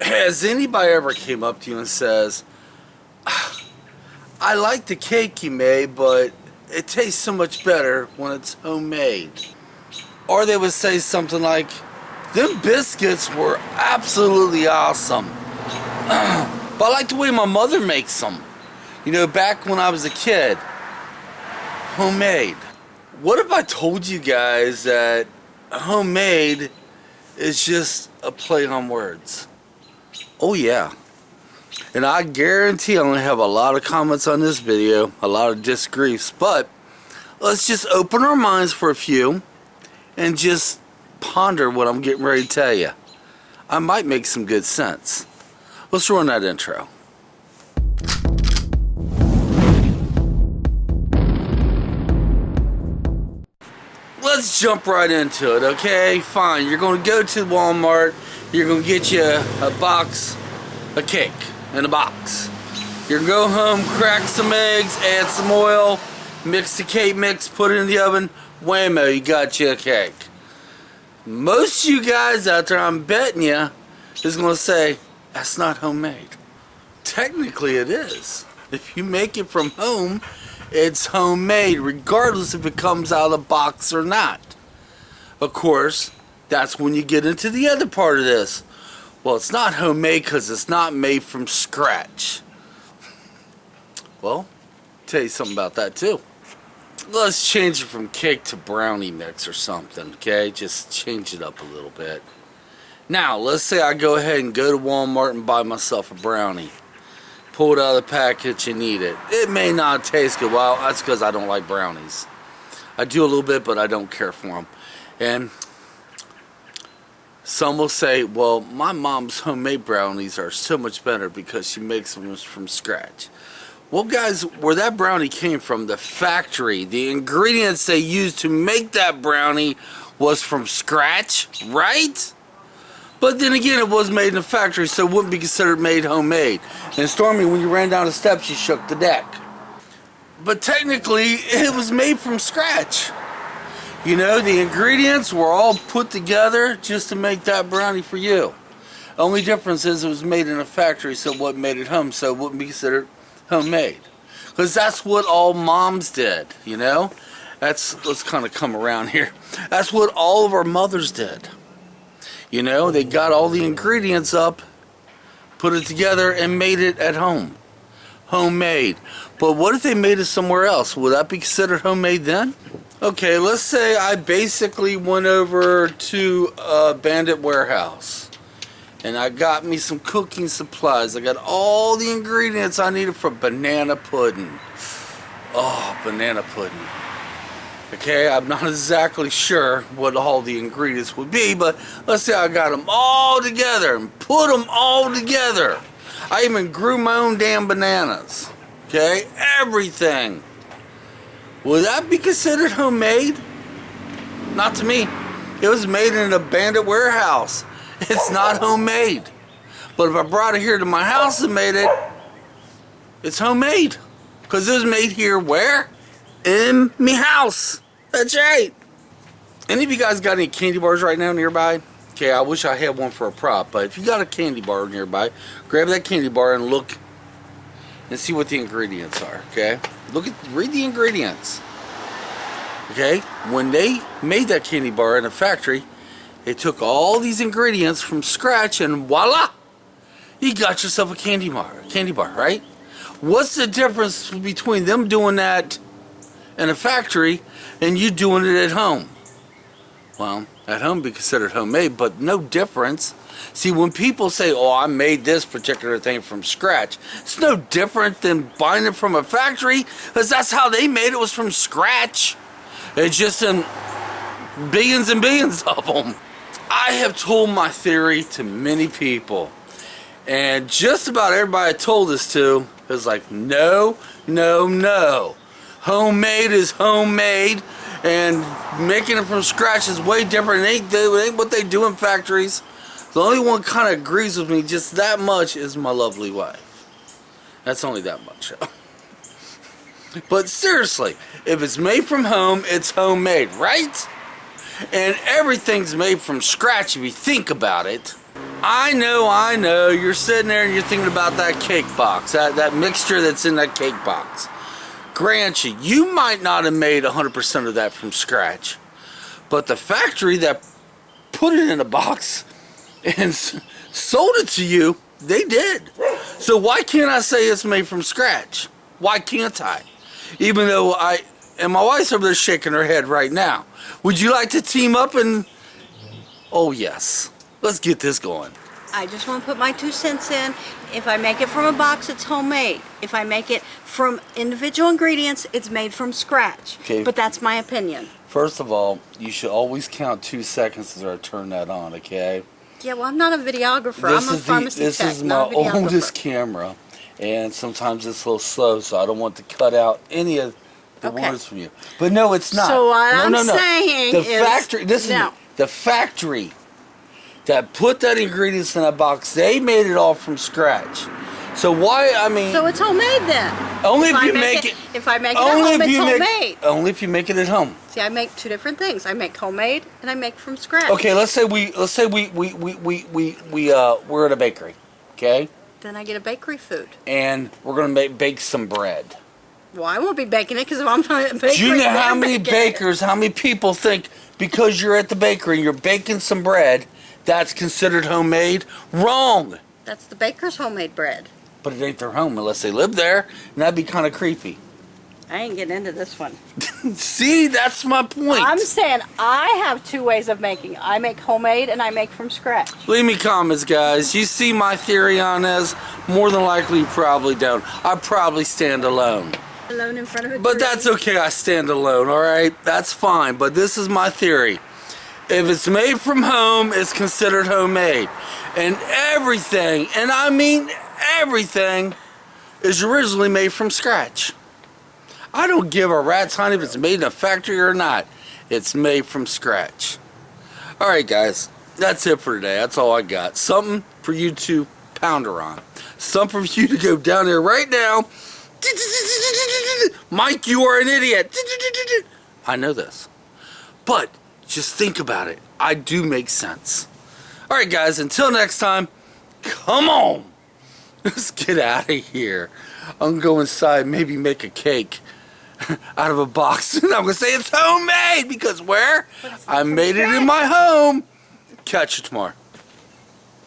Has anybody ever came up to you and says, I like the cake you made, but it tastes so much better when it's homemade? Or they would say something like, them biscuits were absolutely awesome, but I like the way my mother makes them. You know, back when I was a kid, homemade. What if I told you guys that homemade is just a play on words? Oh yeah. And I guarantee I'm going to have a lot of comments on this video, a lot of disagrees, but let's just open our minds for a few and just ponder what I'm getting ready to tell you. I might make some good sense. Let's run that intro. Let's jump right into it, okay? Fine, you're going to go to Walmart, you're going to get you a box of cake in a box. You're going to go home, crack some eggs, add some oil, mix the cake mix, put it in the oven, whammo, you got you a cake. Most of you guys out there, I'm betting you, is going to say, that's not homemade. Technically it is. If you make it from home, it's homemade, regardless if it comes out of the box or not. Of course, that's when you get into the other part of this. Well, it's not homemade because it's not made from scratch. Well, I'll tell you something about that too. Let's change it from cake to brownie mix or something, okay? Just change it up a little bit. Now, let's say I go ahead and go to Walmart and buy myself a brownie. Pull it out of the package and eat it. It may not taste good. Well, that's because I don't like brownies. I do a little bit, but I don't care for them. And some will say, well, my mom's homemade brownies are so much better because she makes them from scratch. Well, guys, where that brownie came from, the factory, the ingredients they used to make that brownie was from scratch, right? But then again, it was made in a factory, so it wouldn't be considered made homemade. And Stormy, when you ran down the steps, you shook the deck. But technically, it was made from scratch. You know, the ingredients were all put together just to make that brownie for you. Only difference is it was made in a factory, so it wasn't made at home, so it wouldn't be considered homemade. Because that's what all moms did, you know? Let's kind of come around here. That's what all of our mothers did. You know, they got all the ingredients up, put it together, and made it at home. Homemade. But what if they made it somewhere else? Would that be considered homemade then? Okay, let's say I basically went over to a Bandit Warehouse. And I got me some cooking supplies. I got all the ingredients I needed for banana pudding. Oh, banana pudding. Okay, I'm not exactly sure what all the ingredients would be, but let's say I got them all together and put them all together. I even grew my own damn bananas. Okay, everything. Would that be considered homemade? Not to me. It was made in a Bandit Warehouse. It's not homemade. But if I brought it here to my house and made it, it's homemade. Because it was made here where? In me house. That's right. Any of you guys got any candy bars right now nearby? Okay, I wish I had one for a prop, but if you got a candy bar nearby, grab that candy bar and look and see what the ingredients are, okay? Read the ingredients. Okay? When they made that candy bar in a factory, they took all these ingredients from scratch and voila! You got yourself a candy bar, right? What's the difference between them doing that in a factory and you doing it at home? Well, at home be considered homemade, but no difference. See, when people say, oh, I made this particular thing from scratch, it's no different than buying it from a factory, because that's how they made it, was from scratch. It's just in billions and billions of them. I have told my theory to many people, and just about everybody I told this to is like, no, no, no. Homemade is homemade, and making it from scratch is way different. It ain't what they do in factories. The only one kind of agrees with me just that much is my lovely wife. That's only that much. But seriously, if it's made from home, it's homemade, right? And everything's made from scratch if you think about it. I know. You're sitting there and you're thinking about that cake box, that mixture that's in that cake box. Grant you might not have made 100% of that from scratch, but the factory that put it in a box and sold it to you, they did. So why can't I say it's made from scratch? Why can't I? Even though and my wife's over there shaking her head right now. Would you like to team up and, oh yes, let's get this going. I just want to put my 2 cents in. If I make it from a box, it's homemade. If I make it from individual ingredients, it's made from scratch. Okay. But that's my opinion. First of all, you should always count 2 seconds as I turn that on, okay? Yeah, well, I'm not a videographer. I'm a pharmacy tech, This is my not a videographer. oldest camera, and sometimes it's a little slow, so I don't want to cut out any of the Okay. words from you. But no, it's not. So what no, I'm no, no. saying the is... factory. Listen, No. the factory that put that ingredients in a box, they made it all from scratch. So why? I mean, So it's homemade then. only if I you make it. If I make it at Only home, if it's you homemade. make. Only if you make it at home. See, I make 2 different things. I make homemade and I make from scratch. Okay, let's say we're at a bakery, okay, Then I get a bakery food. and we're gonna bake some bread. Well, I won't be baking it because if I'm not at a bakery, Do you know they're how many baking it. bakers, how many people think because you're at the bakery and you're baking some bread, that's considered homemade? Wrong. That's the baker's homemade bread. But it ain't their home unless they live there, and that'd be kind of creepy. I ain't getting into this one. See, that's my point. I'm saying I have 2 ways of making. I make homemade and I make from scratch. Leave me comments, guys. You see my theory on this? More than likely, you probably don't. I probably stand alone. Alone in front of a But tree. that's okay, I stand alone, alright? That's fine, but this is my theory. If it's made from home, it's considered homemade. And everything, and I mean everything, is originally made from scratch. I don't give a rat's honey if it's made in a factory or not. It's made from scratch. Alright guys, that's it for today. That's all I got. Something for you to ponder on. Something for you to go down there right now. Mike, you are an idiot. I know this. But just think about it. I do make sense. Alright guys, until next time, come on. Let's get out of here. I'm going to go inside, maybe make a cake out of a box. And I'm going to say it's homemade because where? I made it in my home. Catch you tomorrow.